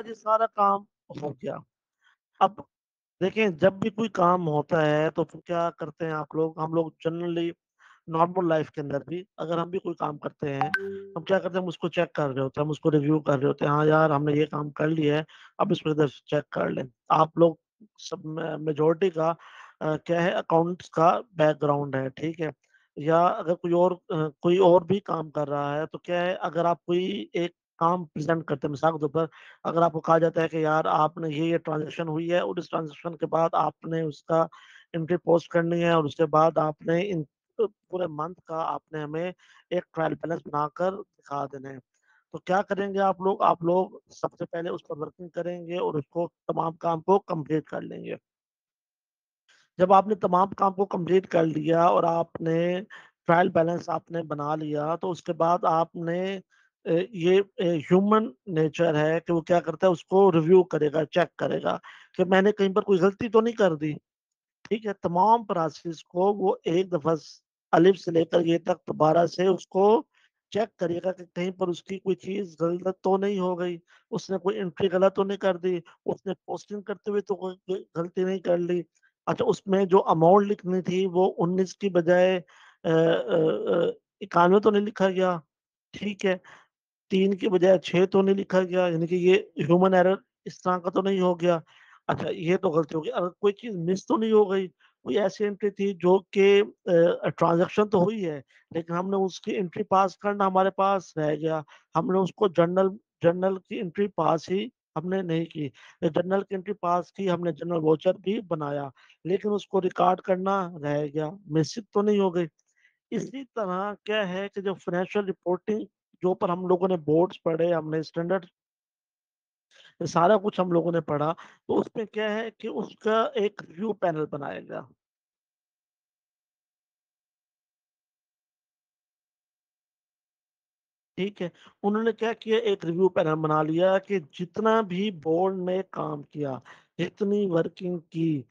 आज ये सारा काम हो गया। अब देखें, जब भी कोई काम होता है तो फिर क्या करते हैं आप लोग, हम लोग जनरली नॉर्मल लाइफ के अंदर भी अगर हम भी कोई काम करते हैं, हम क्या करते हैं, हम उसको चेक कर रहे होते हैं, हम उसको रिव्यू कर रहे होते हैं, हाँ यार हमने ये काम कर लिया है, अब इसको इधर चेक कर लें। आप लोग सब मेजोरिटी का क्या है, अकाउंट्स का बैकग्राउंड है, ठीक है। या अगर कोई और भी काम कर रहा है तो क्या है, अगर आप कोई एक काम प्रेजेंट करते हैं, मिसाल के तौर पर अगर आपको कहा जाता है कि यार आपने ये ट्रांजेक्शन हुई है और इस ट्रांजेक्शन के बाद आपने उसका एंट्री पोस्ट करनी है, और उसके बाद आपने इन पूरे मंथ का आपने हमें एक ट्रायल बैलेंस बनाकर दिखा देना है। तो क्या करेंगे आप लोग सबसे पहले उस पर वर्किंग करेंगे और उसको तमाम काम को कंप्लीट कर लेंगे। जब आपने तमाम काम को कंप्लीट कर लिया और आपने ट्रायल बैलेंस आपने बना लिया, तो उसके बाद आपने ये ह्यूमन नेचर है कि वो क्या करता है, उसको रिव्यू करेगा, चेक करेगा कि मैंने कहीं पर कोई गलती तो नहीं कर दी। ठीक है, तमाम प्रोसेस को वो एक दफ़ा अलिफ से लेकर ये तक दोबारा से उसको चेक करिएगा कि कहीं पर उसकी कोई चीज़ गलत तो नहीं हो गई, उसने कोई एंट्री गलत तो नहीं कर दी, उसने पोस्टिंग करते हुए तो कोई कोई गलती नहीं कर ली। अच्छा, उसमें जो अमाउंट लिखनी थी वो 19 की बजाय 91 तो नहीं लिखा गया, ठीक है। 3 की बजाय 6 तो नहीं लिखा गया, यानी कि ये ह्यूमन एरर इस तरह का तो नहीं हो गया। अच्छा, ये तो गलती हो गई। अगर कोई चीज़ मिस तो नहीं हो गई, कोई ऐसी एंट्री थी जो कि ट्रांज़ैक्शन तो हुई है, लेकिन हमने उसकी एंट्री पास करना हमारे पास रह गया। हमने उसको जर्नल जर्नल की एंट्री पास ही हमने नहीं की। जर्नल की एंट्री पास की, हमने जर्नल वाउचर भी बनाया, लेकिन उसको रिकॉर्ड करना रह गया, मिसिंग तो नहीं हो गई। इसी तरह क्या है कि जो फाइनेंशियल रिपोर्टिंग जो पर हम लोगों ने बोर्ड्स पढ़े, हमने स्टैंडर्ड सारा कुछ हम लोगों ने पढ़ा, तो उसमें क्या है कि उसका एक रिव्यू पैनल बनाया गया, ठीक है। उन्होंने क्या किया, एक रिव्यू पैनल बना लिया कि जितना भी बोर्ड ने काम किया, जितनी वर्किंग की,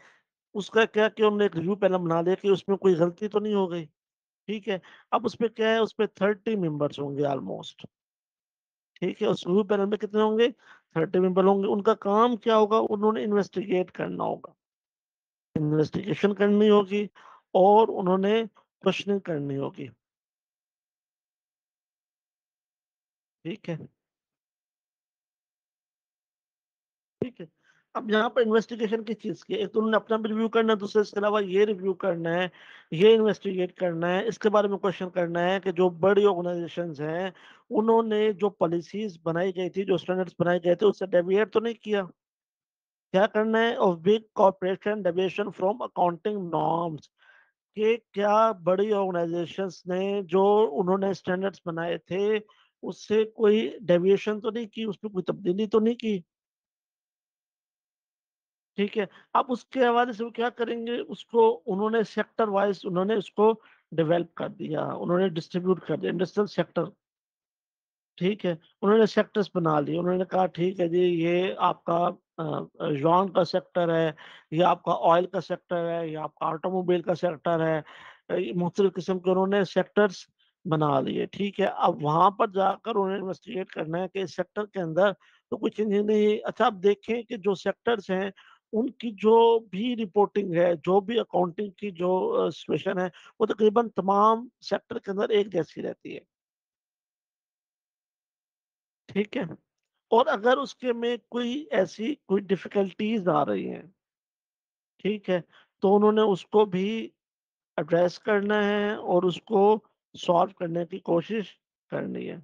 उसका क्या किया, उन्होंने एक रिव्यू पैनल बना लिया कि उसमें कोई गलती तो नहीं हो गई, ठीक है। अब उसपे क्या है, उसपे 30 मेंबर्स होंगे ऑलमोस्ट, ठीक है। उस रिव्यू पैनल में कितने होंगे, 30 मेंबर होंगे। उनका काम क्या होगा, उन्होंने इन्वेस्टिगेट करना होगा, इन्वेस्टिगेशन करनी होगी और उन्होंने क्वेश्चनिंग करनी होगी, ठीक है, ठीक है। अब यहाँ पर इन्वेस्टिगेशन किस चीज़ की है? एक तो उन्होंने अपना भी रिव्यू करना है, दूसरे इसके अलावा ये रिव्यू करना है, ये इन्वेस्टिगेट करना है, इसके बारे में क्वेश्चन करना है कि जो बड़ी ऑर्गेनाइजेशंस हैं, उन्होंने जो पॉलिसीज़ बनाई गई थी, जो स्टैंडर्ड्स बनाए गए थे, उससे डेविएट तो नहीं किया। क्या करना है, of big corporation deviation from accounting norms, कि क्या बड़ी ऑर्गेनाइजेशंस ने जो उन्होंने स्टैंडर्ड्स बनाए थे, उससे कोई डेविएशन तो नहीं की, उसमें कोई तब्दीली तो नहीं की, ठीक है। अब उसके हवाले से वो क्या करेंगे, उसको उन्होंने सेक्टर वाइज़ उन्होंने उसको डेवलप कर दिया, उन्होंने डिस्ट्रीब्यूट कर दिया इंडस्ट्रियल सेक्टर, ठीक है। उन्होंने सेक्टर्स बना लिए, उन्होंने कहा ठीक है जी, ये आपका यौन का सेक्टर है, ये आपका ऑयल का सेक्टर है, ये आपका ऑटोमोबाइल का सेक्टर है। मुख्तलिफ किस्म के उन्होंने सेक्टर्स बना लिए, ठीक है। अब वहाँ पर जाकर उन्हें इन्वेस्टिगेट करना है कि इस सेक्टर के अंदर तो कुछ चीज़ें नहीं। अच्छा, आप देखें कि जो सेक्टर्स हैं, उनकी जो भी रिपोर्टिंग है, जो भी अकाउंटिंग की जो सिचुएशन है, वो तकरीबन तमाम सेक्टर के अंदर एक जैसी रहती है, ठीक है। और अगर उसके में कोई ऐसी कोई डिफ़िकल्टीज़ आ रही हैं, ठीक है, तो उन्होंने उसको भी एड्रेस करना है और उसको सॉल्व करने की कोशिश करनी है।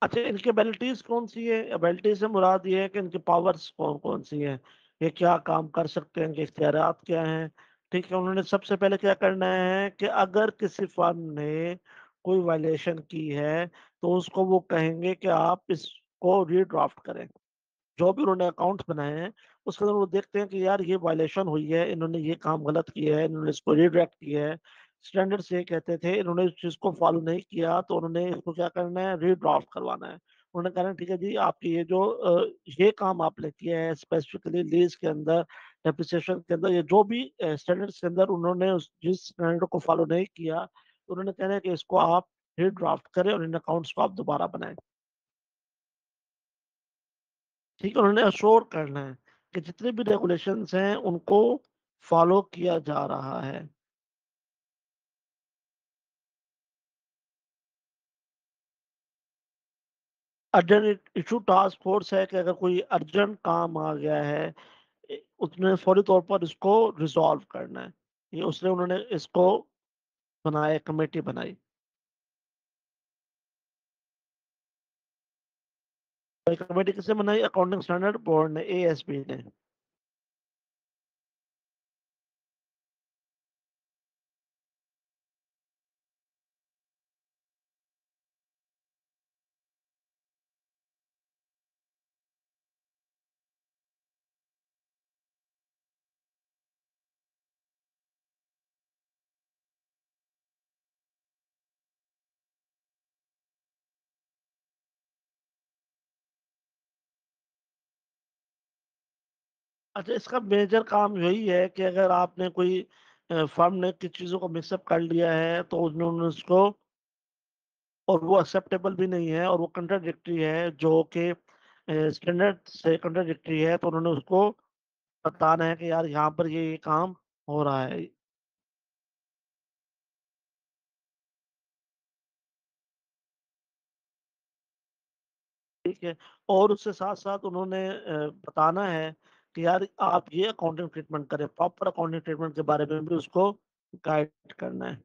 अच्छा, इनकी एबिलिटीज़ कौन-सी है? एबिलिटी से मुराद ये है कि इनकी पावर्स कौन-कौन सी हैं? ये क्या काम कर सकते हैं? इनके इख्तियारात क्या हैं? ठीक है, उन्होंने सबसे पहले क्या करना है कि अगर किसी फर्म ने कोई वायलेशन की है, तो उसको वो कहेंगे कि आप इसको रीड्राफ्ट करें। जो भी उन्होंने अकाउंट्स बनाए हैं, उसके अंदर वो देखते हैं कि यार ये वायलेशन हुई है, इन्होंने ये काम गलत किया है, इन्होंने इसको रिडायरेक्ट किया है। स्टैंडर्ड्स ये कहते थे, इन्होंने इस चीज़ को फॉलो नहीं किया, तो उन्होंने इसको क्या करना है, रीड्राफ्ट करवाना है। उन्होंने कहा ना ठीक है जी, आपकी ये जो ये काम आपने किया है स्पेसिफिकली लीज़ के अंदर, डेप्रिसिएशन के अंदर, ये जो भी स्टैंडर्ड्स के अंदर उन्होंने उस जिस स्टैंडर्ड को फॉलो नहीं किया, तो उन्होंने कहना है कि इसको आप रीड्राफ्ट करें और इन अकाउंट्स को आप दोबारा बनाएँ। ठीक है? उन्होंने एश्योर करना है कि जितने भी रेगुलेशंस हैं उनको फॉलो किया जा रहा है। अर्जेंट इश्यू टास्क फोर्स है कि अगर कोई अर्जेंट काम आ गया है, उसने फौरी तौर पर इसको रिज़ॉल्व करना है। ये उसने उन्होंने इसको बनाया, कमेटी बनाई। तो ये कमेटी किसने बनाई? अकाउंटिंग स्टैंडर्ड बोर्ड ने, एएसबी ने। अच्छा, इसका मेजर काम यही है कि अगर आपने कोई फर्म ने कुछ चीज़ों को मिक्स अप कर लिया है, तो उन्होंने उसको, और वो एक्सेप्टेबल भी नहीं है और वो कंट्राडिक्टरी है, जो कि स्टैंडर्ड से कंट्राडिक्टरी है, तो उन्होंने उसको बताना है कि यार यहाँ पर ये काम हो रहा है। ठीक है? और उसके साथ-साथ उन्होंने बताना है कि यार आप ये अकाउंटिंग ट्रीटमेंट करें, प्रॉपर अकाउंटिंग ट्रीटमेंट के बारे में भी उसको गाइड करना है।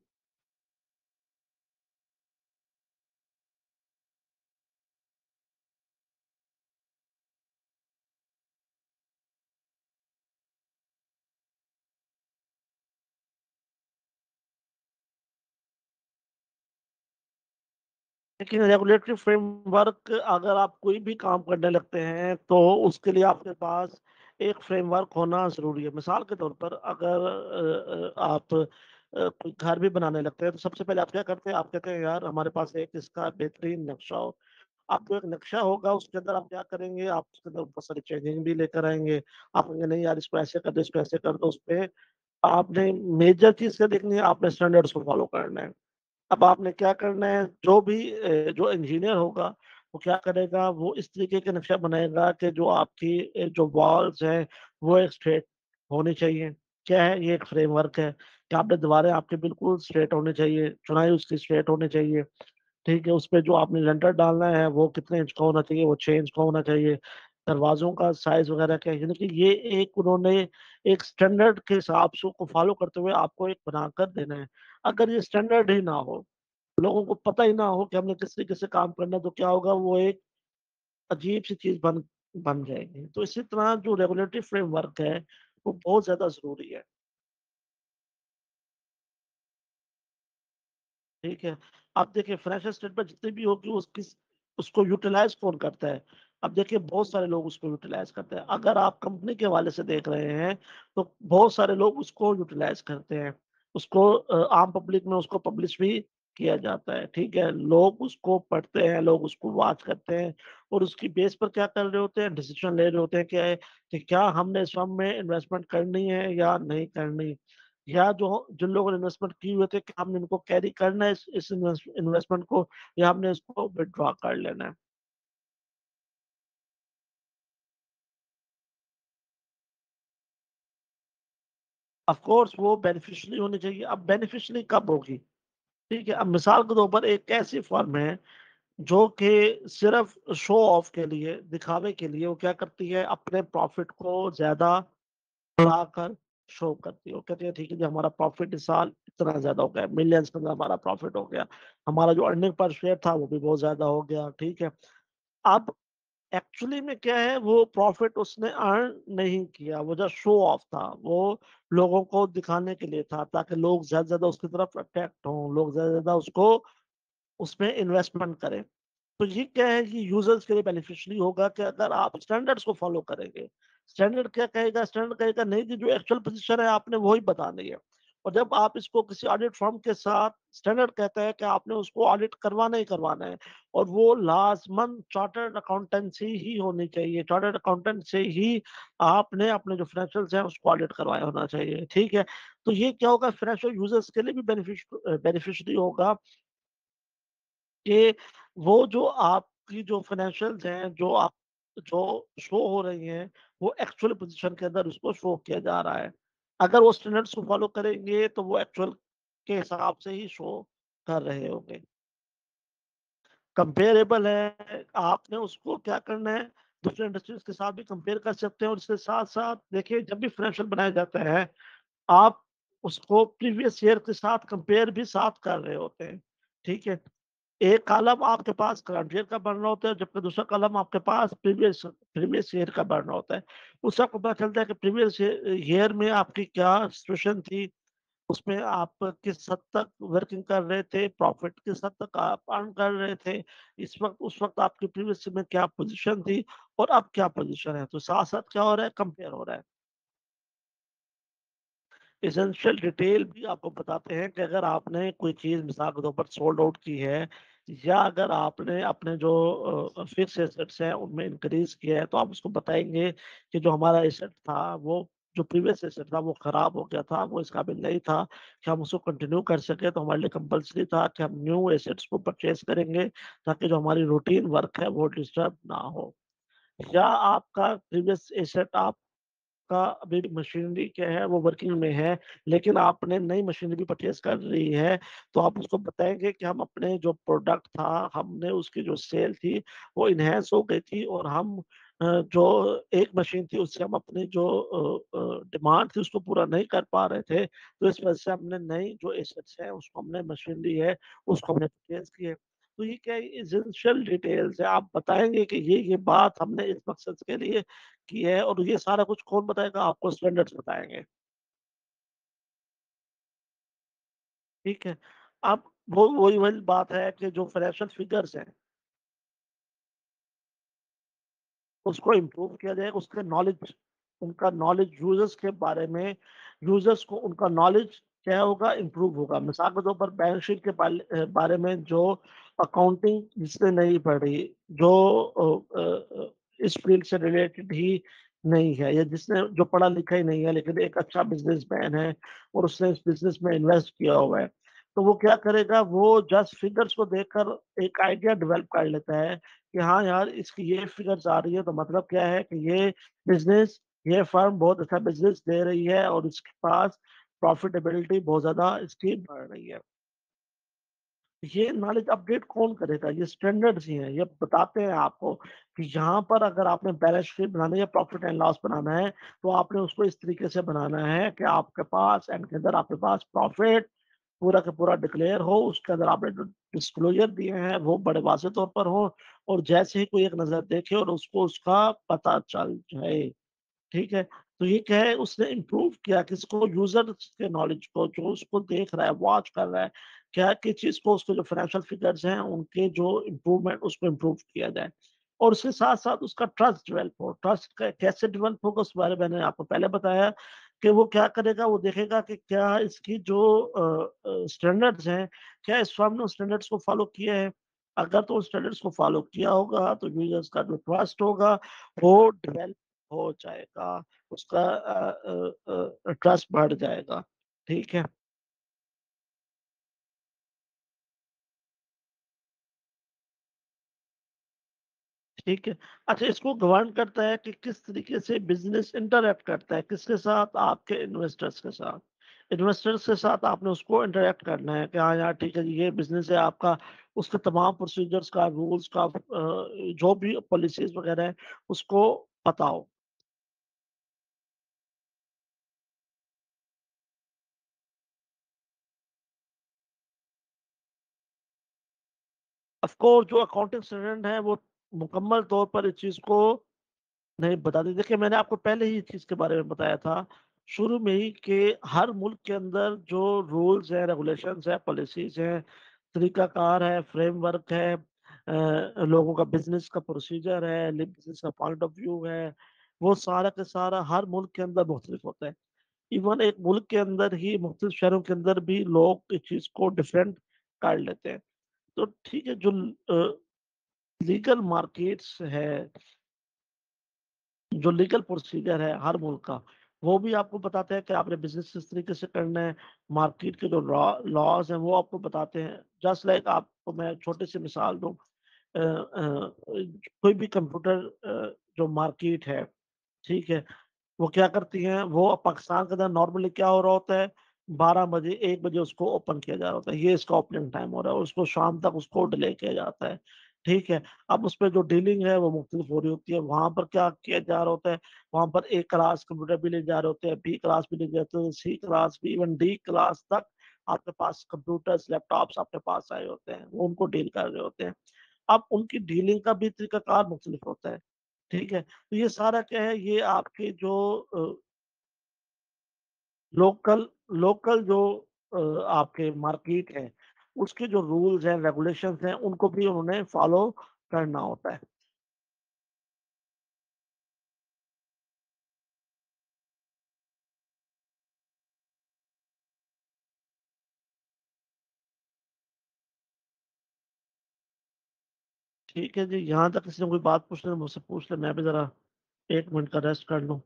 लेकिन रेगुलेटरी फ्रेमवर्क, अगर आप कोई भी काम करने लगते हैं, तो उसके लिए आपके पास एक फ्रेमवर्क होना ज़रूरी है। मिसाल के तौर पर अगर आप कोई घर भी बनाने लगते हैं, तो सबसे पहले आप क्या करते हैं? आप कहते हैं यार हमारे पास एक इसका बेहतरीन नक्शा हो। आपको एक नक्शा होगा, उसके अंदर आप क्या करेंगे? आप उसके अंदर बहुत सारी चेंजिंग भी लेकर आएँगे। आप कहेंगे नहीं यार इसको ऐसे कर दो, इसको ऐसे कर दो। उसपे आपने मेजर चीज़ क्या देखनी है? आपने स्टैंडर्ड्स को फ़ॉलो करना है। अब आपने क्या करना है, जो भी जो इंजीनियर होगा, वो क्या करेगा, वो इस तरीके का नक्शा बनाएगा कि जो आपकी जो वॉल्स हैं, वो एक स्ट्रेट होनी चाहिए। क्या है? ये एक फ्रेमवर्क है कि आपने दीवारें आपकी बिल्कुल स्ट्रेट होनी चाहिए, चुनाई उसकी स्ट्रेट होनी चाहिए। ठीक है? उसपे जो आपने लिंटर डालना है, वो कितने इंच का होना चाहिए, वो 6 इंच का होना चाहिए। दरवाज़ों का साइज़ वगैरह क्या है, यानी कि ये एक उन्होंने एक स्टैंडर्ड के हिसाब से को फ़ॉलो करते हुए आपको एक बनाकर देना है। अगर ये स्टैंडर्ड ही ना हो, लोगों को पता ही ना हो कि हमने किस तरीके से काम करना है, तो क्या होगा, वो एक अजीब-सी चीज़ बन बन जाएगी। तो इसी तरह जो रेगुलेटरी फ्रेमवर्क है, वो बहुत ज़्यादा ज़रूरी है। ठीक है? अब देखिए फाइनेंशियल स्टेटमेंट जितनी भी होगी उसको यूटिलाइज़ कौन करता है? अब देखिए बहुत सारे लोग उसको यूटिलाइज़ करते हैं। अगर आप कंपनी के हवाले से देख रहे हैं, तो बहुत सारे लोग उसको यूटिलाइज़ करते हैं। उसको आम पब्लिक में उसको पब्लिश भी किया जाता है, ठीक है? लोग उसको पढ़ते हैं, लोग उसको वॉच करते हैं और उसकी बेस पर क्या कर रहे होते हैं? डिसीज़न ले रहे होते हैं कि क्या हमने इस फर्म में इन्वेस्टमेंट करनी है या नहीं करनी? या जो जिन लोगों ने इन्वेस्टमेंट की हुई थी, कि हमने इनको कैरी करना है इस इन्वेस्टमेंट को, या हमने इसको विथड्रॉ कर लेना है। ऑफ कोर्स वो बेनिफिशियरी होनी चाहिए। अब बेनिफिशियरी कब होगी? ठीक है? अब मिसाल के तौर पर एक ऐसी फर्म है जो कि सिर्फ शो ऑफ के लिए, दिखावे के लिए वो क्या करती है, अपने प्रॉफिट को ज़्यादा बढ़ाकर शो करती है। वो कहती है ठीक है जी, हमारा प्रॉफिट इस साल इतना ज़्यादा हो गया, मिलियंस के अंदर हमारा प्रॉफिट हो गया। हमारा जो अर्निंग पर शेयर था वो भी बहुत ज़्यादा हो गया, ठीक है? अब एक्चुअली में क्या है, वो प्रॉफिट उसने अर्न नहीं किया, वो जस्ट शो ऑफ था। वो लोगों को दिखाने के लिए था, ताकि लोग ज़्यादा से ज़्यादा उसकी तरफ अट्रैक्ट हों, लोग ज़्यादा से ज़्यादा उसको उसमें इन्वेस्टमेंट करें। तो ये क्या है, ये यूज़र्स के लिए बेनिफिशियरी होगा कि अगर आप स्टैंडर्ड्स को फ़ॉलो करेंगे। स्टैंडर्ड क्या कहेगा? स्टैंडर्ड कहेगा नहीं कि जो एक्चुअल पोज़ीशन है आपने वो ही बतानी है। और जब आप इसको किसी ऑडिट फर्म के साथ स्टैंडर्ड कहते हैं कि आपने उसको ऑडिट करवाना ही करवाना है और वो लाज़मन चार्टर्ड अकाउंटेंसी ही होनी चाहिए। चार्टर्ड अकाउंटेंट से ही आपने अपने जो फाइनेंशियल्स हैं उसको ऑडिट करवाया होना चाहिए, ठीक है? तो ये क्या होगा फाइनेंशियल यूज़र्स के लिए भी बेनिफिशियरी होगा कि वो जो आपकी जो फाइनेंशियल्स हैं, जो शो हो रही हैं, वो एक्चुअल पोज़ीशन के अंदर उसको शो किया जा रहा है। अगर वो स्टैंडर्ड्स को फ़ॉलो करेंगे, तो वो एक्चुअल के हिसाब से ही शो कर रहे होंगे। कंपेरेबल है, आपने उसको क्या करना है, दूसरे इंडस्ट्रीज़ के साथ भी कंपेयर कर सकते हैं और इसके साथ-साथ देखिए जब भी फाइनेंशियल बनाया जाता है, आप उसको प्रीवियस ईयर के साथ कंपेयर भी साथ कर रहे होते हैं, ठीक है? एक कॉलम आपके पास करंट ईयर का बन रहा होता है, जबकि दूसरा कॉलम आपके पास प्रीवियस प्रीवियस ईयर का बन रहा होता है। उससे आपको पता चलता है कि प्रीवियस ईयर में आपकी क्या सिचुएशन थी, उसमें आप किस हद तक वर्किंग कर रहे थे, प्रॉफिट किस हद तक आप अर्न कर रहे थे, उस वक़्त आपकी प्रीवियस में क्या पोज़ीशन थी और अब क्या पोज़ीशन है। तो साथ-साथ क्या हो रहा है, कंपेयर हो रहा है। एसेंशियल डिटेल भी आपको बताते हैं कि अगर आपने कोई चीज़ मिसाल के तौर पर सोल्ड आउट की है या अगर आपने अपने जो फिक्स एसेट्स हैं उनमें इंक्रीज़ किया है, तो आप उसको बताएँगे कि जो हमारा एसेट था वो जो प्रीवियस एसेट था वो खराब हो गया था, वो इस काबिल नहीं था कि हम उसको कंटिन्यू कर सकें, तो हमारे लिए कंपल्सरी था कि हम न्यू एसेट्स को परचेज़ करेंगे ताकि जो हमारी रूटीन वर्क है वो डिस्टर्ब ना हो। या आपका प्रीवियस एसेट आप का अभी मशीनरी क्या है वो वर्किंग में है, लेकिन आपने नई मशीनरी परचेज़ कर ली है, तो आप उसको बताएँगे कि हम अपने जो प्रोडक्ट था, हमने उसकी जो सेल थी, वो एनहांस हो गई थी और हम जो एक मशीन थी उससे हम अपनी जो डिमांड थी उसको पूरा नहीं कर पा रहे थे, तो इस वजह से हमने नई जो एसेट्स है उसको हमने मशीनरी है, उसको हमने परचेज़ की है। तो ये क्या है एसेंशियल डिटेल्स है, आप बताएँगे कि ये बात हमने इस मकसद के लिए की है और ये सारा कुछ कौन बताएगा? आपको स्टैंडर्ड्स बताएँगे, ठीक है? अब वो वही वाली बात है कि जो फाइनेंशियल फिगर्स हैं, उसको इम्प्रूव किया जाएगा, उसके नॉलेज उनका नॉलेज यूज़र्स के बारे में यूज़र्स को उनका नॉलेज क्या होगा? इम्प्रूव होगा। मिसाल के तौर पर बैलेंस शीट के बारे में जो अकाउंटिंग जिसने नहीं पढ़ी, जो इस फ़ील्ड से रिलेटेड ही नहीं है या जिसने जो पढ़ा लिखा ही नहीं है, लेकिन एक अच्छा बिज़नेसमैन है और उसने इस बिज़नेस में इन्वेस्ट किया हुआ है। तो वो क्या करेगा? वो जस्ट फिगर्स को देखकर एक आइडिया डेवलप कर लेता है कि हाँ यार, इसकी ये फिगर्स आ रही है तो मतलब क्या है कि बिज़नेस ये फर्म बहुत अच्छा बिज़नेस दे रही है और इसके पास प्रॉफिटेबिलिटी बहुत ज़्यादा इसकी बढ़ रही है। ये नॉलेज अपडेट कौन करेगा? ये स्टैंडर्ड्स ही हैं, ये बताते हैं आपको कि यहाँ पर अगर आपने बैलेंस शीट बनाना है या प्रॉफिट एंड लॉस बनाना है, तो आपने उसको इस तरीके से बनाना है कि आपके पास एंड के अंदर आपके पास प्रॉफिट पूरा का पूरा डिक्लेयर हो, उसके अंदर आपने जो डिस्क्लोज़र दिए हैं, वो बड़े वाज़ेह तौर पर हों और जैसे ही कोई एक नज़र देखे और उसको उसका पता चल जाए। ठीक है? तो ये क्या है उसने इम्प्रूव किया किसको यूज़र्स के नॉलेज को जो उसको देख रहा है, वॉच कर रहा है, क्या किस चीज़ को उसके जो फाइनेंशियल फिगर्स हैं उनके जो इम्प्रूवमेंट उसको इम्प्रूव किया जाए। और उसके साथ-साथ उसका ट्रस्ट डेवलप हो, ट्रस्ट क कैसे डेवलप होगा उस बारे में मैंने आपको पहले बताया कि वो क्या करेगा, वो देखेगा कि क्या इसकी जो स्टैंडर्ड्स हैं, क्या इस फर्म ने उस स्टैंडर्ड्स को फ़ॉलो किया है? अगर तो उस स्टैंडर्ड्स को फ़ॉलो किया होगा, तो यूज़र्स का जो ट्रस्ट होगा, वो डेवलप हो जाएगा, उसका ट्रस्ट बढ़ जाएगा, ठीक है? ठीक है। अच्छा इसको गवर्न करता है कि किस तरीके से बिज़नेस इंटरैक्ट करता है, किसके साथ? आपके इन्वेस्टर्स के साथ। इन्वेस्टर्स के साथ आपने उसको इंटरैक्ट करना है कि हाँ यार ठीक है जी, ये बिज़नेस है आपका, उसके तमाम प्रोसीजर्स का, रूल्स का जो भी पॉलिसीज़ वगैरह है, उसको पता हो। ऑफ़ कोर्स जो अकाउंटिंग स्टूडेंट है, वो मुकम्मल तौर पर इस चीज़ को नहीं बताती। देखिए, मैंने आपको पहले ही इस चीज़ के बारे में बताया था, शुरू में ही कि हर मुल्क के अंदर जो रूल्स हैं, रेगुलेशंस हैं, पॉलिसीज़ हैं, तरीक़ाकार है, फ्रेमवर्क है, लोगों का बिज़नेस का प्रोसीजर है, बिज़नेस का पॉइंट ऑफ व्यू है, वो सारा का सारा हर मुल्क के अंदर मुख्तलिफ होता है। इवन एक मुल्क के अंदर ही मुख्तलिफ शहरों के अंदर भी लोग इस चीज़ को डिफरेंट कर लेते हैं। तो ठीक है, जो लीगल मार्केट्स है, जो लीगल प्रोसीजर है हर मुल्क का, वो भी आपको बताते हैं कि आपने बिज़नेस किस तरीके से करना है। मार्केट के जो लॉज़ हैं, वो आपको बताते हैं। जस्ट लाइक आपको मैं छोटी-सी मिसाल दूँ, कोई भी कंप्यूटर जो मार्केट है, ठीक है? वो क्या करती हैं, वो पाकिस्तान के अंदर नॉर्मली क्या हो रहा होता है, 12 बजे, 1 बजे उसको ओपन किया जा रहा होता है। ये इसका ओपनिंग टाइम हो रहा है और उसको शाम तक उसको डिले किया जाता है, ठीक है? अब उसपे जो डीलिंग है वो मुख्तलिफ हो रही होती है। वहाँ पर क्या किया जा रहा होता है, वहाँ पर ए क्लास कंप्यूटर भी ले जा रहे होते हैं, बी क्लास भी ले जाते हैं, सी क्लास भी, इवन डी क्लास तक आपके पास कंप्यूटर्स, लैपटॉप्स आपके पास आए होते हैं, वो उनको डील कर रहे होते हैं। अब उनकी डीलिंग का भी तरीकाकार मुख्तलिफ होता है, ठीक है? तो ये सारा क्या है, ये आपके जो लोकल लोकल जो आपके मार्केट है, उसके जो रूल्स हैं, रेगुलेशंस हैं, उनको भी उन्होंने फॉलो करना होता है। ठीक है जी, यहाँ तक किसी ने कोई बात पूछनी है मुझसे पूछ ले, मैं भी ज़रा 1 मिनट का रेस्ट कर लूँ।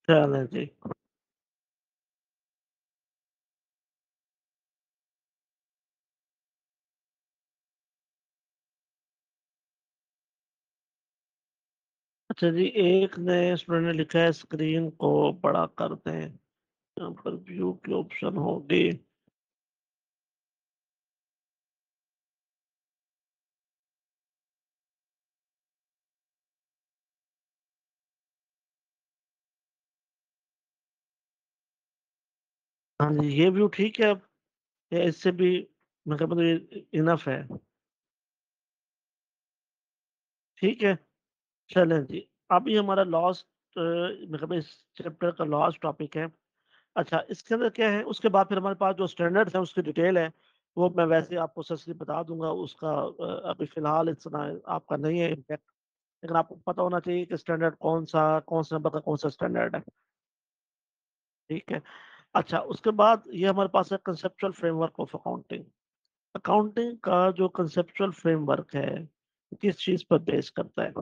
चलें जी। अच्छा जी, एक नए स्टूडेंट ने लिखा है स्क्रीन को बड़ा कर दें, यहाँ पर व्यू की ऑप्शन होगी। हाँ जी, ये व्यू ठीक है, या इससे भी मैं कहता हूँ ये इनफ है, ठीक है? चलें जी, अभी हमारा लास्ट मतलब इस चैप्टर का लास्ट टॉपिक है। अच्छा, इसके अंदर क्या है, उसके बाद फिर हमारे पास जो स्टैंडर्ड्स हैं, उसकी डिटेल है, वो मैं वैसे ही आपको सचली बता दूँगा। उसका अभी फ़िलहाल इतना आपका नहीं है इम्पैक्ट, लेकिन आपको पता होना चाहिए कि स्टैंडर्ड कौन-से नंबर का कौन-सा स्टैंडर्ड है, ठीक है? अच्छा, उसके बाद ये हमारे पास है conceptual framework of accounting. Accounting का जो कंसेप्चुअल फ्रेमवर्क है, किस चीज़ पर बेस करता है?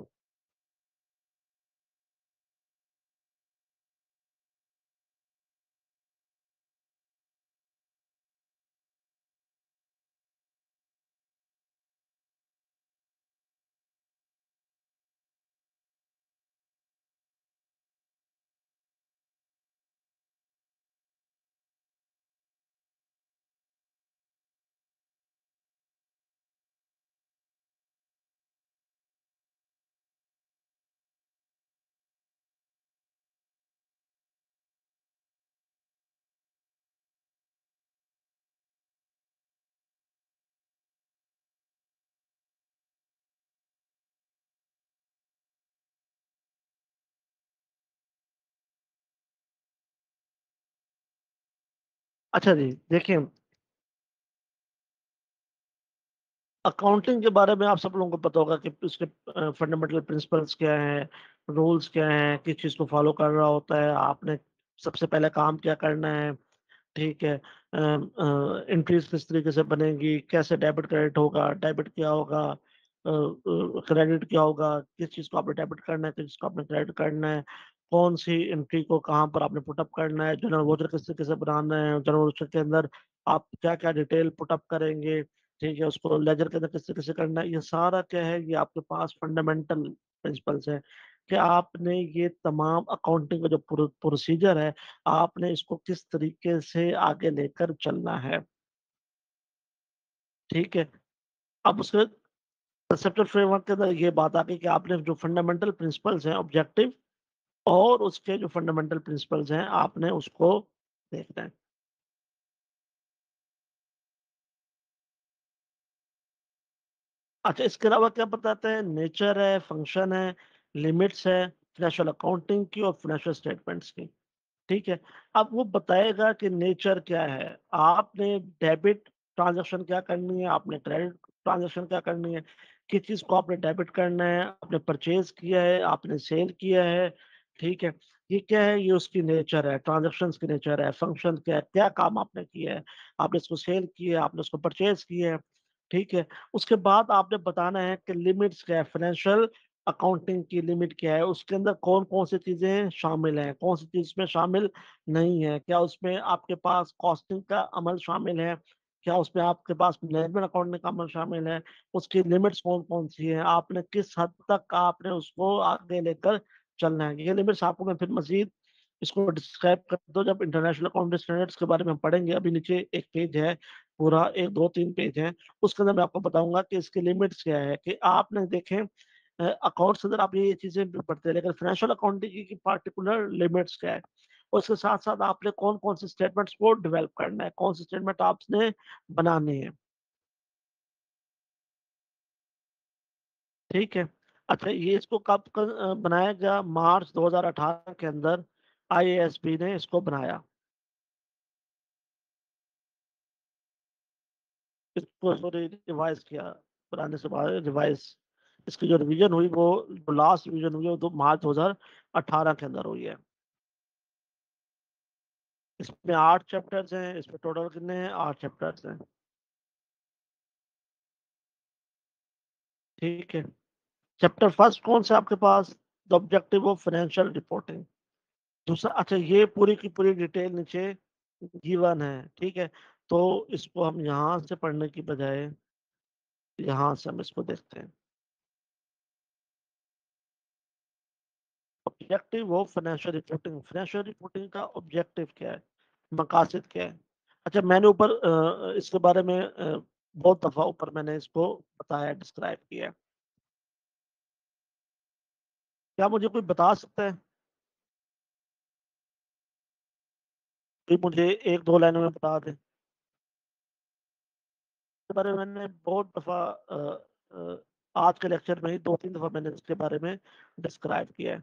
अच्छा जी, देखिए, अकाउंटिंग के बारे में आप सब लोगों को पता होगा कि उसके फंडामेंटल प्रिंसिपल्स क्या हैं, रूल्स क्या हैं, किस चीज़ को फॉलो करना होता है, आपने सबसे पहले काम क्या करना है, ठीक है। एंट्रीज़ किस तरीके से बनेंगी, कैसे डेबिट क्रेडिट होगा, डेबिट क्या होगा, क्रेडिट क्या होगा, किस चीज़ को आपने डेबिट करना है, किस चीज़ को आपने क्रेडिट करना है, कौन-सी एंट्री को कहाँ पर आपने पुट अप करना है, जनरल वाउचर किस तरीके से बनाना है, जनरल वाउचर के अंदर आप क्या-क्या डिटेल पुट अप करेंगे, ठीक है, उसको लेजर के अंदर किस तरीके से करना है, ये सारा क्या है, ये आपके पास फंडामेंटल प्रिंसिपल्स है कि आपने ये तमाम अकाउंटिंग का जो प्रोसीजर है, आपने इसको किस तरीके से आगे लेकर चलना है, ठीक है। अब उसके कंसेप्चुअल फ्रेमवर्क के अंदर ये बात आ गई कि आपने जो फंडामेंटल प्रिंसिपल्स हैं, ऑब्जेक्टिव और उसके जो फंडामेंटल प्रिंसिपल्स हैं, आपने उसको देखना है। अच्छा, इसके अलावा क्या बताते हैं, नेचर है, फंक्शन है, लिमिट्स है, फाइनेंशियल अकाउंटिंग की और फाइनेंशियल स्टेटमेंट्स की। ठीक है। अब वो बताएगा कि नेचर क्या है, आपने डेबिट ट्रांज़ैक्शन क्या करनी है, आपने क्रेडिट ट्रांज़ैक्शन क्या करनी है, किस चीज़ को आपने डेबिट करना है, आपने परचेज़ किया है, आपने सेल किया है, ठीक है। ये क्या है, ये उसकी नेचर है, ट्रांज़ैक्शंस की नेचर है, फंक्शन क्या है, क्या काम आपने किया है, आपने इसको सेल किया है, आपने उसको परचेज़ किया है, ठीक है। उसके बाद आपने बताना है कि लिमिट्स क्या है, फाइनेंशियल अकाउंटिंग की लिमिट क्या है, उसके अंदर कौन-कौन सी चीज़ें शामिल हैं, कौन सी चीज़ इसमें शामिल नहीं है। क्या उसमें आपके पास कॉस्टिंग का अमल शामिल है? क्या उसमें आपके पास मैनेजमेंट अकाउंटिंग का अमल शामिल है? उसकी लिमिट्स कौन-कौन सी हैं? आपने किस हद तक आपने उसको आगे लेकर चलना है? ये लिमिट्स आपको मैं फिर मज़ीद इसको डिस्क्राइब कर दूँ जब इंटरनेशनल अकाउंटिंग स्टैंडर्ड्स के बारे में हम पढ़ेंगे। अभी नीचे एक पेज है, पूरा 1, 2, 3 पेज है। उसके अंदर मैं आपको बताऊँगा कि इसकी लिमिट्स क्या है कि आपने देखें अकाउंट्स अंदर आप ये चीज़ें पढ़ते हैं, लेकिन फाइनेंशियल अकाउंटिंग की पार्टिकुलर लिमिट्स क्या है? और उसके साथ-साथ आपने कौन-कौन से स्टेटमेंट्स को डेवलप करना है, कौन से स्टेटमेंट आपने बनाने हैं, ठीक है? अच्छा, ये इसको बनाया गया मार्च 2018 के अंदर आईएएसबी ने इसको बनाया। इसको सॉरी रिवाइज़ किया, बनाने से बाद रिवाइज़ इसकी जो रिवीजन हुई वो जो लास्ट रिवीजन हुई है वो तो मार्च 2018 के अंदर हुई है। इसमें 8 चैप्टर्स हैं, इसमें टोटल कितने हैं? 8 चैप्टर्स हैं, ठीक है? चैप्टर फर्स्ट कौन सा है आपके पास? The objective of financial reporting. दूसरा, अच्छा, ये पूरी की पूरी डिटेल नीचे गिवन है, ठीक है? तो इसको हम यहाँ से पढ़ने की बजाय यहाँ से हम इसको देखते हैं। ऑब्जेक्टिव ऑफ फाइनेंशियल रिपोर्टिंग का ऑब्जेक्टिव क्या है? मकासद क्या है? अच्छा, मैंने ऊपर इसके बारे में बहुत दफ़ा ऊपर मैंने इसको बताया, डिस्क्राइब किया है। क्या मुझे कोई बता सकता है? कोई मुझे 1-2 लाइनों में बता दे। इसके बारे में मैंने बहुत दफ़ा आज के लेक्चर में ही 2-3 दफ़ा मैंने इसके बारे में डिस्क्राइब किया है।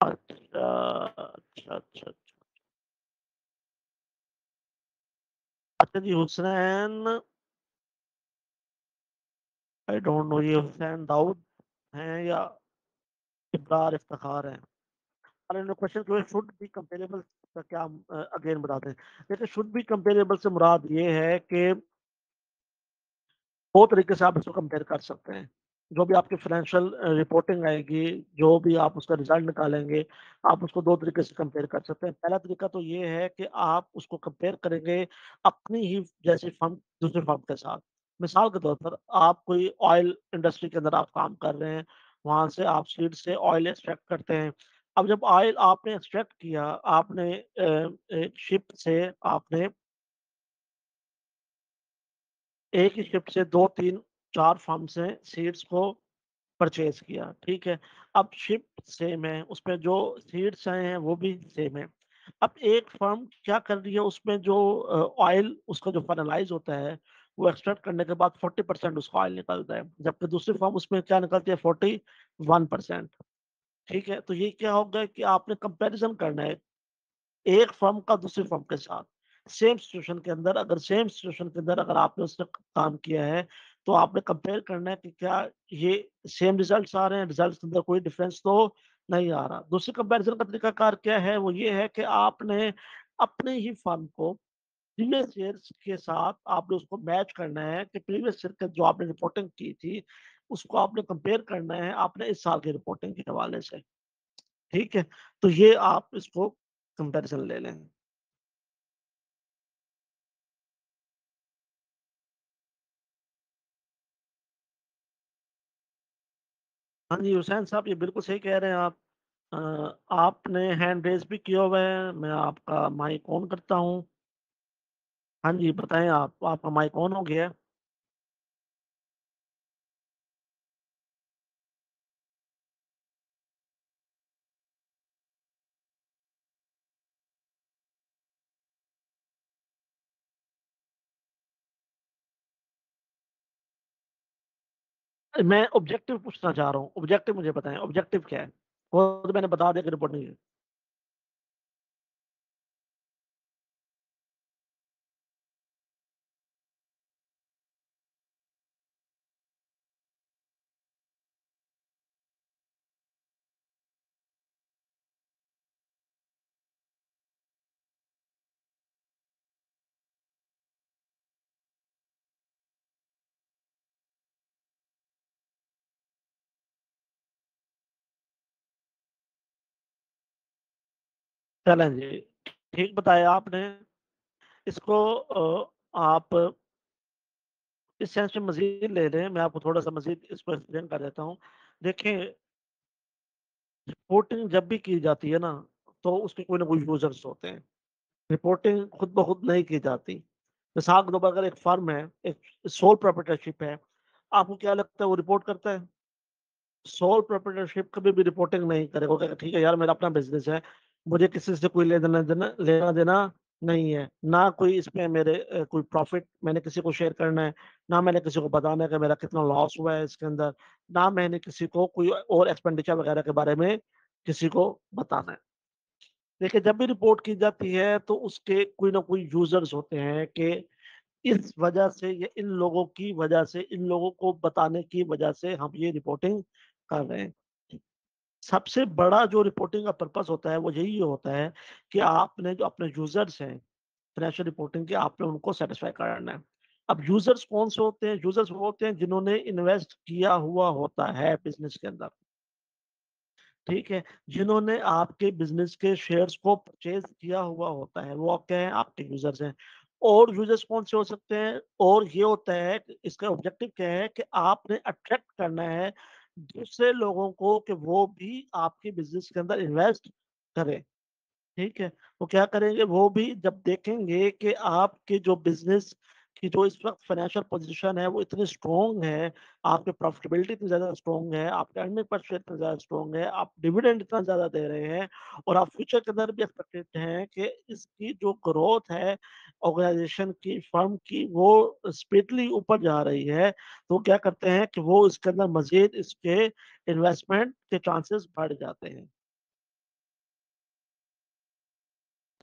अच्छा, अच्छा, अच्छा, अच्छा। अच्छा जी, हुसैन, आई डोंट नो ये हुसैन दाऊद हैं या इब्रार इफ्तिखार हैं। और क्वेश्चन जो है शुड बी कंपेरेबल का क्या अगेन बताते हैं। देखिए, शुड बी कंपेरेबल से मुराद ये है कि 2 तरीके से आप इसको कंपेयर कर सकते हैं। जो भी आपकी फाइनेंशियल रिपोर्टिंग आएगी, जो भी आप उसका रिज़ल्ट निकालेंगे, आप उसको 2 तरीके से कंपेयर कर सकते हैं। पहला तरीका तो ये है कि आप उसको कंपेयर करेंगे अपनी ही जैसी फर्म दूसरी फर्म के साथ। मिसाल के तौर पर आप कोई ऑयल इंडस्ट्री के अंदर आप काम कर रहे हैं, वहाँ से आप सीड से ऑयल एक्सट्रैक्ट करते हैं। अब जब ऑयल आपने एक्सट्रैक्ट किया, आपने एक शिप से आपने एक ही शिप से 2, 3, 4 फर्म से सीड्स को परचेज़ किया, ठीक है? अब शिप सेम है, उसमें जो सीड्स आए हैं वो भी सेम है। अब एक फर्म क्या कर रही है, उसमें जो ऑयल उसका जो फाइनलाइज़ होता है, वो एक्सट्रैक्ट करने के बाद 40% उसका ऑयल निकलता है, जबकि दूसरी फर्म उसमें क्या निकलती है, 41%, ठीक है? तो ये क्या हो गया कि आपने कंपैरिज़न करना है। एक फर्म का दूसरी फर्म के साथ। सेम सिचुएशन के अंदर अगर आपने उससे काम किया है, तो आपने कंपेयर करना है कि क्या ये सेम रिजल्ट्स आ रहे हैं, रिजल्ट्स के अंदर कोई डिफरेंस तो नहीं आ रहा। दूसरी कंपैरिज़न का तरीकाकार क्या है, वो ये है कि आपने अपने ही फर्म को प्रीवियस ईयर्स के साथ आपने उसको मैच करना है कि प्रीवियस ईयर का जो आपने रिपोर्टिंग की थी, उसको आपने कंपेयर करना है आपने इस साल की रिपोर्टिंग के हवाले से, ठीक है? तो ये आप इसको कंपैरिज़न ले लें। हाँ जी, हुसैन साहब ये बिल्कुल सही कह रहे हैं आप। आपने हैंड रेज़ भी किया हुआ है, मैं आपका माइक ऑन करता हूँ। हाँ जी, बताएँ आप, आपका माइक ऑन हो गया है। मैं ऑब्जेक्टिव पूछना चाह रहा हूँ, ऑब्जेक्टिव मुझे बताएँ, ऑब्जेक्टिव क्या है? वो तो मैंने बता दिया कि रिपोर्ट नहीं है। चलें जी, ठीक बताया आपने। इसको आप इस सेंस में मज़ीद ले लें, मैं आपको थोड़ा-सा मज़ीद इसको एक्सप्लेन कर देता हूँ। देखिए, रिपोर्टिंग जब भी की जाती है ना, तो उसके कोई ना कोई यूज़र्स होते हैं। रिपोर्टिंग खुद ब खुद नहीं की जाती। मिसाल के तौर पर अगर एक फर्म है, एक सोल प्रोप्राइटरशिप है, आपको क्या लगता है वो रिपोर्ट करता है? सोल प्रोप्राइटरशिप कभी भी रिपोर्टिंग नहीं करेगा। वो कहेगा ठीक है यार मेरा अपना बिज़नेस है, मुझे किसी से कोई लेना-देना नहीं है। ना कोई इसमें मेरे कोई प्रॉफ़िट मैंने किसी को शेयर करना है, ना मैंने किसी को बताना है कि मेरा कितना लॉस हुआ है इसके अंदर, ना मैंने किसी को कोई और एक्सपेंडिचर वगैरह के बारे में किसी को बताना है। देखिए जब भी रिपोर्ट की जाती है तो उसके कोई ना कोई यूज़र्स होते हैं कि इस वजह से या इन लोगों की वजह से, इन लोगों को बताने की वजह से हम ये रिपोर्टिंग कर रहे हैं। सबसे बड़ा जो रिपोर्टिंग का पर्पस होता है वो यही होता है कि आपने जो अपने यूज़र्स हैं, फाइनेंशियल रिपोर्टिंग के आपने उनको सैटिस्फाई करना है। अब यूज़र्स कौन से होते हैं? यूज़र्स वो होते हैं जिन्होंने इन्वेस्ट किया हुआ होता है बिज़नेस के अंदर, ठीक है? जिन्होंने आपके बिज़नेस के शेयर्स को परचेज़ किया हुआ होता है, वो क्या हैं? आपके यूज़र्स हैं। और यूज़र्स कौन से हो सकते हैं? और ये होता है कि इसका ऑब्जेक्टिव क्या है कि आपने अट्रैक्ट करना है दूसरे लोगों को कि वो भी आपके बिज़नेस के अंदर इन्वेस्ट करें। ठीक है? वो क्या करेंगे, वो भी जब देखेंगे कि आपके जो बिज़नेस की जो इस वक़्त फ़ाइनेंशियल पोज़ीशन है, वो इतनी स्ट्रॉन्ग है, आपकी प्रॉफ़िटेबिलिटी इतनी ज़्यादा स्ट्रॉन्ग है, आपका अर्निंग पर शेयर इतना ज़्यादा स्ट्रॉन्ग है, आप डिविडेंड इतना ज़्यादा दे रहे हैं और आप फ्यूचर के अंदर भी एक्सपेक्टेड हैं कि इसकी जो ग्रोथ है, ऑर्गनाइज़ेशन की, फ़र्म की, वो स्पीडली ऊपर जा रही है। तो क्या करते हैं कि वो इसके अंदर मज़ीद इसके इन्वेस्टमेंट के चांसेस बढ़ जाते हैं।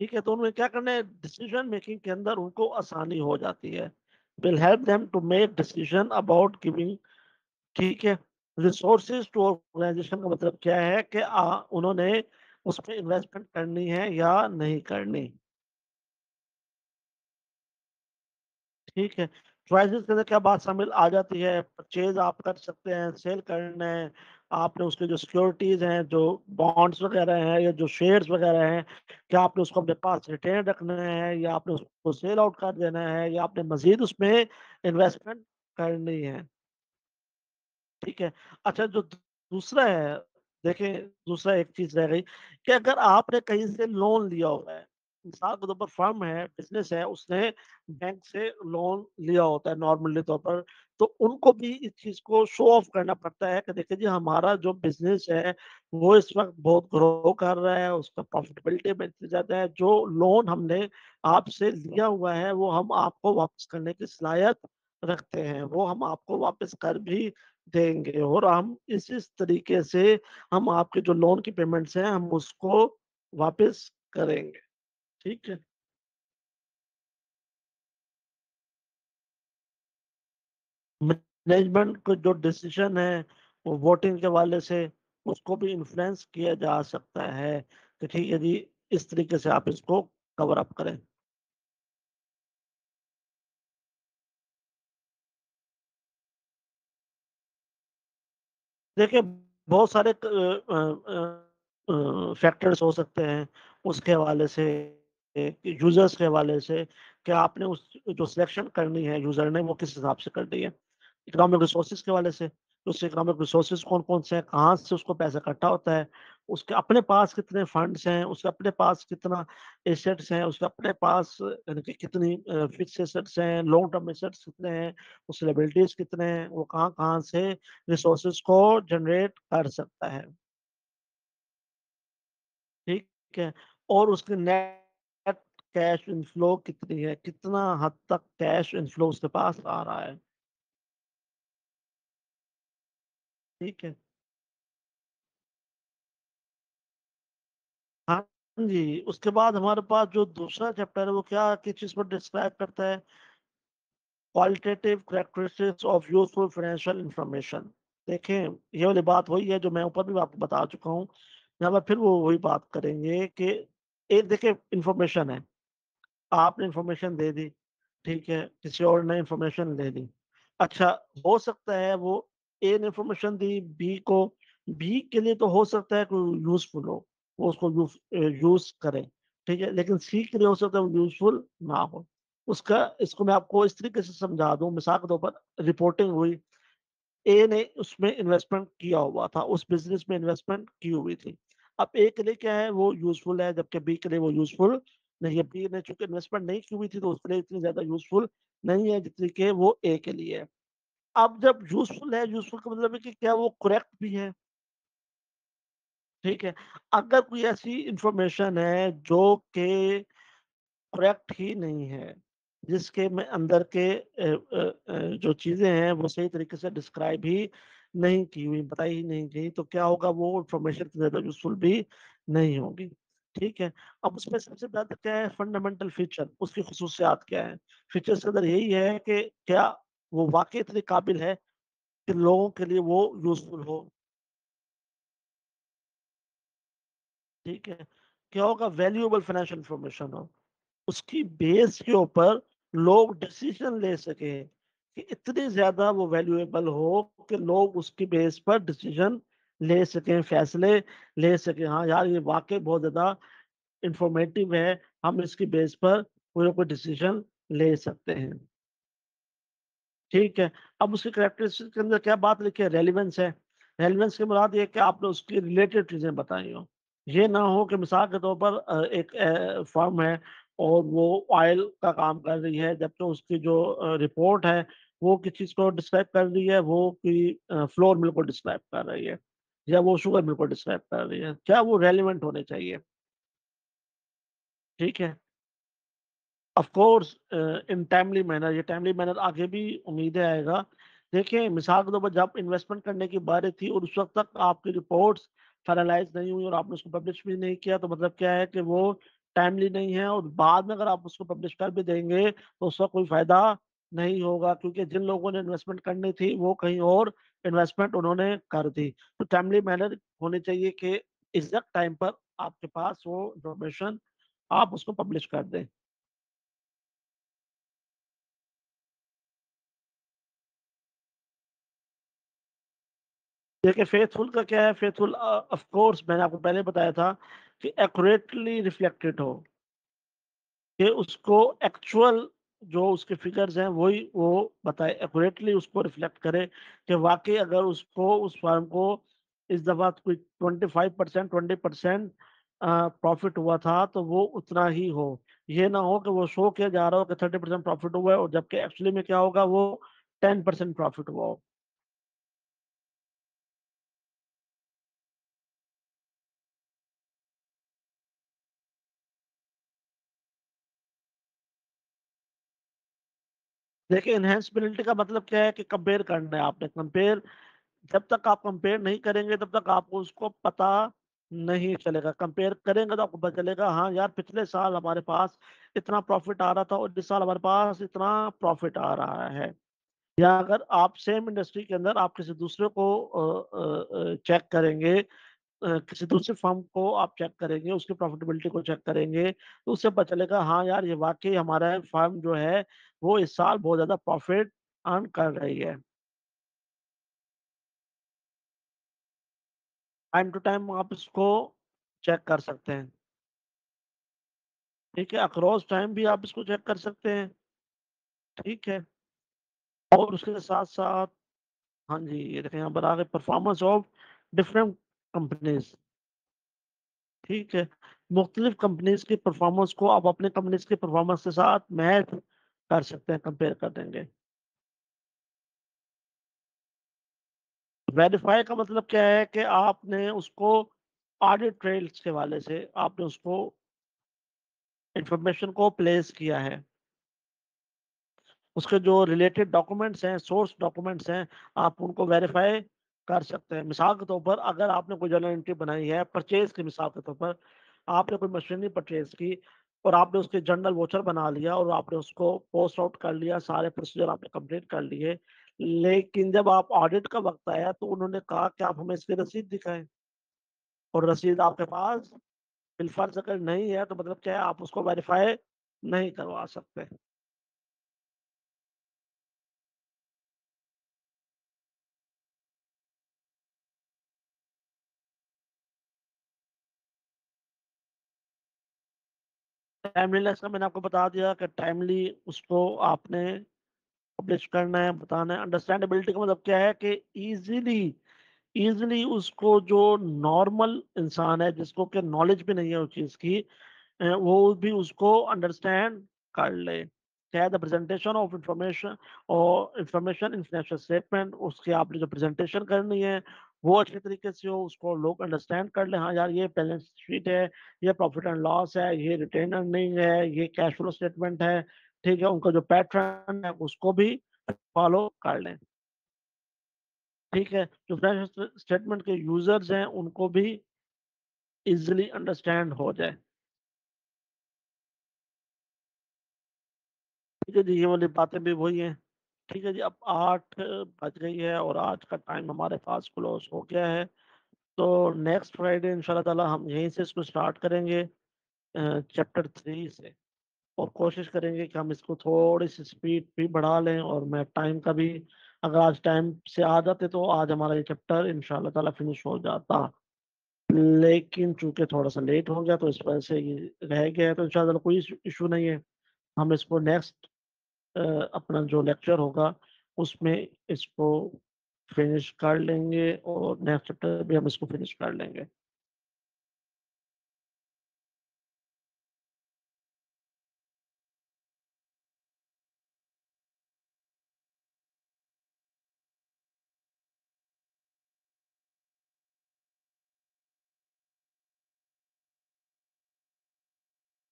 ठीक है, तो उन्हें क्या करना है डिसीजन मेकिंग के अंदर उनको आसानी हो जाती है। Will help them to make decision about giving, ठीक है, रिसोर्सेज टू ऑर्गेनाइजेशन का मतलब क्या है कि उन्होंने उसमें इन्वेस्टमेंट करनी है या नहीं करनी। ठीक है, चॉइसेस के अंदर क्या बात शामिल आ जाती है, परचेज़ आप कर सकते हैं, सेल करना है, आपने उसके जो सिक्योरिटीज़ हैं, जो बॉन्ड्स वगैरह हैं या जो शेयर्स वगैरह हैं, क्या आपने उसको अपने पास रिटेन रखना है या आपने उसको सेल आउट कर देना है या आपने मज़ीद उसमें इन्वेस्टमेंट करनी है। ठीक है। अच्छा जो दूसरा है, देखिए दूसरा एक चीज़ रह गई कि अगर आपने कहीं से लोन लिया हुआ है, मिसाल के तौर पर फर्म है, बिज़नेस है, उसने बैंक से लोन लिया होता है नॉर्मली तौर पर, तो उनको भी इस चीज़ को शो ऑफ करना पड़ता है कि देखिए जी हमारा जो बिज़नेस है, वो इस वक़्त बहुत ग्रो कर रहा है, उसका प्रॉफ़िटेबिलिटी में इतनी ज़्यादा है, जो लोन हमने आपसे लिया हुआ है, वो हम आपको वापस करने की सलाहियत रखते हैं, वो हम आपको वापस कर भी देंगे और हम इस तरीके से हम आपके जो लोन की पेमेंट्स हैं, हम उसको वापस करेंगे। ठीक है। मैनेजमेंट को जो डिसीजन है वो वोटिंग के हवाले से उसको भी इन्फ्लुएंस किया जा सकता है कि ठीक है जी, इस तरीके से आप इसको कवर अप करें। देखिए, बहुत सारे फैक्टर्स हो सकते हैं उसके हवाले से, यूजर्स के हवाले से, कि आपने उस जो सिलेक्शन करनी है यूजर ने वो किस हिसाब से करनी है। इकोनॉमिक रिसोर्सेज के हवाले से, तो उसके इकोनॉमिक रिसोर्सेज कौन-कौन से हैं, कहाँ से उसको पैसा इकट्ठा होता है, उसके अपने पास कितने फंड्स हैं, उसके अपने पास कितना एसेट्स हैं, उसके अपने पास यानी कि कितनी फिक्स्ड एसेट्स हैं, लॉन्ग टर्म एसेट्स कितने हैं, उसके लायबिलिटीज़ कितने हैं, वो कहाँ-कहाँ से रिसोर्सेज को जनरेट कर सकता है, ठीक है? और उसकी नेट कैश इनफ्लो कितनी है, कितना हद तक कैश इनफ्लो उसके पास आ रहा है, ठीक है? हाँ जी, उसके बाद हमारे पास जो दूसरा चैप्टर है वो क्या किस चीज़ को डिस्क्राइब करता है? Qualitative characteristics of useful financial information. देखें, ये वाली बात वही है जो मैं ऊपर भी आपको बता चुका हूँ। यहाँ पर फिर वो वही बात करेंगे कि एक देखिए इन्फॉर्मेशन है, आपने इन्फॉर्मेशन दे दी, ठीक है, किसी और ने इन्फॉर्मेशन ले ली। अच्छा, हो सकता है वो ए ने इन्फॉर्मेशन दी बी को, बी के लिए तो हो सकता है कि यूज़फुल हो, वो उसको यूज़ करे, ठीक है? लेकिन सी के लिए हो सकता है वो यूज़फुल ना हो। उसका इसको मैं आपको इस तरीके से समझा दूँ, मिसाल के तौर पर रिपोर्टिंग हुई, ए ने उसमें इन्वेस्टमेंट किया हुआ था, उस बिज़नेस में इन्वेस्टमेंट की हुई थी। अब ए के लिए क्या है वो यूज़फुल है, जबकि बी के लिए वो यूज़फुल नहीं है। बी ने चूँकि इन्वेस्टमेंट नहीं की हुई थी तो उसके लिए इतनी ज़्यादा यूज़फुल नहीं है जितनी कि वो ए के लिए है। अब जब यूज़फुल है, यूज़फुल का मतलब है कि क्या वो करेक्ट भी है, ठीक है? अगर कोई ऐसी इन्फॉर्मेशन है जो कि करेक्ट ही नहीं है, जिसके में अंदर के जो चीज़ें हैं वो सही तरीके से डिस्क्राइब ही नहीं की हुई, बताई ही नहीं गई, तो क्या होगा वो इन्फॉर्मेशन इतनी ज़्यादा यूज़फुल भी नहीं होगी, ठीक है? अब उसमें सबसे ज़्यादा क्या है फंडामेंटल फीचर, उसकी ख़ुसूसियात क्या है? फीचर्स के अंदर यही है कि क्या वो वाक़ई इतने काबिल है कि लोगों के लिए वो यूज़फुल हो, ठीक है? क्या होगा वैल्यूएबल फाइनेंशियल इन्फॉर्मेशन हो। उसकी बेस के ऊपर लोग डिसीजन ले सकें कि इतनी ज़्यादा वो वैल्यूएबल हो कि लोग उसकी बेस पर डिसीजन ले सकें, फैसले ले सकें। हाँ यार, ये वाक़ई बहुत ज़्यादा इन्फॉर्मेटिव है, हम इसकी बेस पर कोई ना कोई डिसीजन ले सकते हैं। ठीक है। अब उसकी कैरेक्टरिस्टिक के अंदर क्या बात लिखी है? रेलेवेंस है। रेलेवेंस की मुराद ये है कि आपने उसकी रिलेटेड चीज़ें बताई हों। ये ना हो कि मिसाल के तौर पर एक फर्म है और वो ऑयल का काम कर रही है, जबकि उसकी जो रिपोर्ट है, वो किस चीज़ को डिस्क्राइब कर रही है, वो कोई फ्लोर मिल को डिस्क्राइब कर रही है या वो शुगर मिल को डिस्क्राइब कर रही है। क्या वो रेलेवेंट होने चाहिए, ठीक है? Of course in timely manner, ये टाइमली मैनर आगे भी उम्मीदें आएगा। देखिए, मिसाल के तौर पर जब इन्वेस्टमेंट करने की बारी थी और उस वक़्त तक आपकी रिपोर्ट्स फाइनलाइज़ नहीं हुई और आपने उसको पब्लिश भी नहीं किया, तो मतलब क्या है कि वो टाइमली नहीं है और बाद में अगर आप उसको पब्लिश कर भी देंगे, तो उसका कोई फ़ायदा नहीं होगा क्योंकि जिन लोगों ने इन्वेस्टमेंट करनी थी, वो कहीं और इन्वेस्टमेंट उन्होंने कर दी। तो टाइमली मैनर होनी चाहिए कि एग्ज़ैक्ट टाइम पर आपके पास वो इन्फॉर्मेशन आप उसको पब्लिश कर दें। देखिए फेथफुल का क्या है, फेथफुल ऑफ कोर्स मैंने आपको पहले बताया था कि एक्यूरेटली रिफ्लेक्टेड हो, कि उसको एक्चुअल जो उसके फिगर्स हैं वही वो बताए, एक्यूरेटली उसको रिफ्लेक्ट करे कि वाक़ई अगर उसको उस फर्म को इस दफ़ा कोई 25% 20% प्रॉफ़िट हुआ था तो वो उतना ही हो। ये ना हो कि वो शो किया जा रहा हो कि 30% प्रॉफ़िट हुआ है और जबकि एक्चुअली में क्या होगा वो 10% प्रॉफ़िट हुआ हो। देखिए एनहांसबिलिटी का मतलब क्या है कि कंपेयर करना है आपने, कंपेयर जब तक आप कंपेयर नहीं करेंगे तब तक आपको उसको पता नहीं चलेगा। कंपेयर करेंगे तो आपको पता चलेगा, हाँ यार पिछले साल हमारे पास इतना प्रॉफिट आ रहा था और इस साल हमारे पास इतना प्रॉफिट आ रहा है। या अगर आप सेम इंडस्ट्री के अंदर आप किसी दूसरे को चेक करेंगे, किसी दूसरे फर्म को आप चेक करेंगे, उसकी प्रॉफिटेबिलिटी को चेक करेंगे, तो उससे पता चलेगा हाँ यार ये वाकई हमारा फर्म जो है वो इस साल बहुत ज्यादा प्रॉफिट अर्न कर रही है। टाइम टू टाइम आप इसको चेक कर सकते हैं। ठीक है, अक्रॉस टाइम भी आप इसको चेक कर सकते हैं। ठीक है, और उसके साथ साथ, हाँ जी, ये देखें यहाँ पर आ गए परफॉर्मेंस ऑफ डिफरेंट कंपनीज। ठीक है, मुख्तलिफ कंपनीज की परफॉर्मेंस को आप अपने कंपनीज की परफॉर्मेंस के साथ मैच कर सकते हैं, कंपेयर कर देंगे। वेरीफाई का मतलब क्या है कि आपने उसको ऑडिट ट्रेल्स के हवाले से आपने उसको इंफॉर्मेशन को प्लेस किया है। उसके जो रिलेटेड डॉक्यूमेंट्स हैं, सोर्स डॉक्यूमेंट्स हैं, आप उनको वेरीफाई कर सकते हैं। मिसाल के तौर पर अगर आपने कोई जर्नल एंट्री बनाई है परचेज की, मिसाल के तौर पर आपने कोई मशीनरी परचेज की और आपने उसके जर्नल वोचर बना लिया और आपने उसको पोस्ट आउट कर लिया, सारे प्रोसीजर आपने कंप्लीट कर लिए, लेकिन जब आप ऑडिट का वक्त आया तो उन्होंने कहा कि आप हमें इसकी रसीद दिखाएं, और रसीद आपके पास बिलफर्ज अगर नहीं है तो मतलब क्या है, आप उसको वेरीफाई नहीं करवा सकते। टाइमलीनेस का मैंने आपको बता दिया कि टाइमली उसको आपने पब्लिश करना है, बताना है। अंडरस्टैंडेबिलिटी का मतलब क्या है कि इजीली इजीली उसको जो नॉर्मल इंसान है जिसको कि नॉलेज भी नहीं है उस चीज की, वो भी उसको अंडरस्टैंड कर ले। चाहे द प्रेजेंटेशन ऑफ इंफॉर्मेशन और इंफॉर्मेशन इन फाइनेंशियल स्टेटमेंट, उसके आपने जो प्रेजेंटेशन करनी है वो अच्छे तरीके से हो, उसको लोग अंडरस्टैंड कर ले, हाँ यार ये बैलेंस शीट है, ये प्रॉफिट एंड लॉस है, ये रिटेन अर्निंग है, ये कैश फ्लो स्टेटमेंट है। ठीक है, उनका जो पैटर्न है उसको भी फॉलो कर लें। ठीक है, जो फाइनेंशियल स्टेटमेंट के यूजर्स हैं उनको भी इजीली अंडरस्टैंड हो जाए। ठीक है जी, ये वाली बातें भी वही हैं। ठीक है जी, अब 8 बज गई है और आज का टाइम हमारे पास क्लोज हो गया है। तो नेक्स्ट फ्राइडे इंशाल्लाह ताला हम यहीं से इसको स्टार्ट करेंगे, चैप्टर 3 से। और कोशिश करेंगे कि हम इसको थोड़ी सी स्पीड भी बढ़ा लें, और मैं टाइम का भी, अगर आज टाइम से आ जाते तो आज हमारा ये चैप्टर इंशाल्लाह ताला फिनिश हो जाता, लेकिन चूंकि थोड़ा सा लेट हो गया तो इस वजह से ये रह गया है। तो इंशाल्लाह ताला कोई इशू नहीं है, हम इसको नेक्स्ट अपना जो लेक्चर होगा उसमें इसको फिनिश कर लेंगे, और नेक्स्ट चैप्टर भी हम इसको फिनिश कर लेंगे।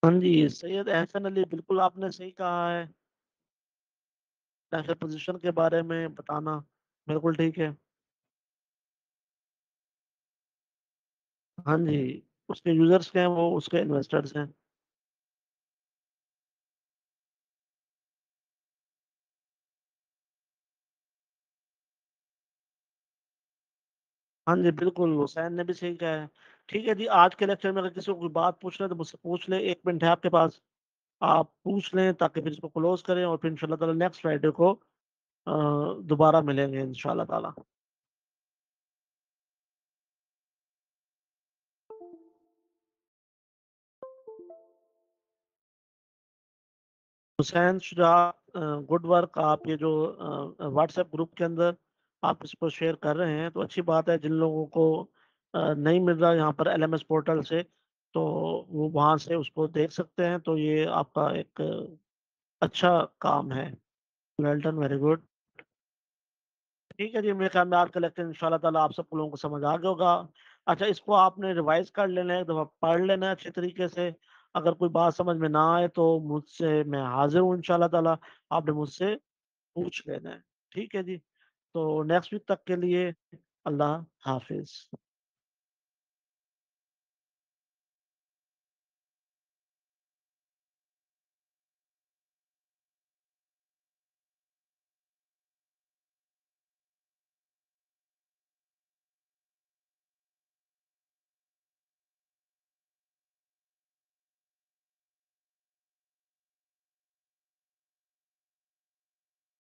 हाँ जी, सैयद एहसन अली, बिल्कुल आपने सही कहा है। नेशनल पोजीशन के बारे में बताना बिल्कुल ठीक है। हाँ जी, उसके यूजर्स क्या हैं, वो उसके इन्वेस्टर्स हैं। हाँ जी, बिल्कुल हुसैन ने भी सही कहा है। ठीक है जी, आज के लेक्चर में अगर किसी को कोई बात पूछना है तो मुझसे पूछ ले, 1 मिनट है आपके पास, आप पूछ लें ताकि फिर इसको क्लोज करें, और फिर इंशाल्लाह ताला नेक्स्ट फ्राइडे को दोबारा मिलेंगे इंशाल्लाह ताला। Hussain Shuja, good work. आप ये जो व्हाट्सएप ग्रुप के अंदर आप इसको शेयर कर रहे हैं तो अच्छी बात है। जिन लोगों को नहीं मिल रहा यहाँ पर एलएमएस पोर्टल से, तो वो वहाँ से उसको देख सकते हैं। तो ये आपका एक अच्छा काम है। Well done, very good. ठीक है जी, मेरे ख्याल में आज का लेक्चर इंशाल्लाह ताला आप सब लोगों को समझ आ गया होगा। अच्छा, इसको आपने रिवाइज कर लेना है, एक दफ़ा पढ़ लेना है अच्छे तरीके से। अगर कोई बात समझ में ना आए तो मुझसे, मैं हाजिर हूँ इंशाल्लाह ताला, आपने मुझसे पूछ लेना है। ठीक है जी, तो नेक्स्ट वीक तक के लिए अल्लाह हाफिज।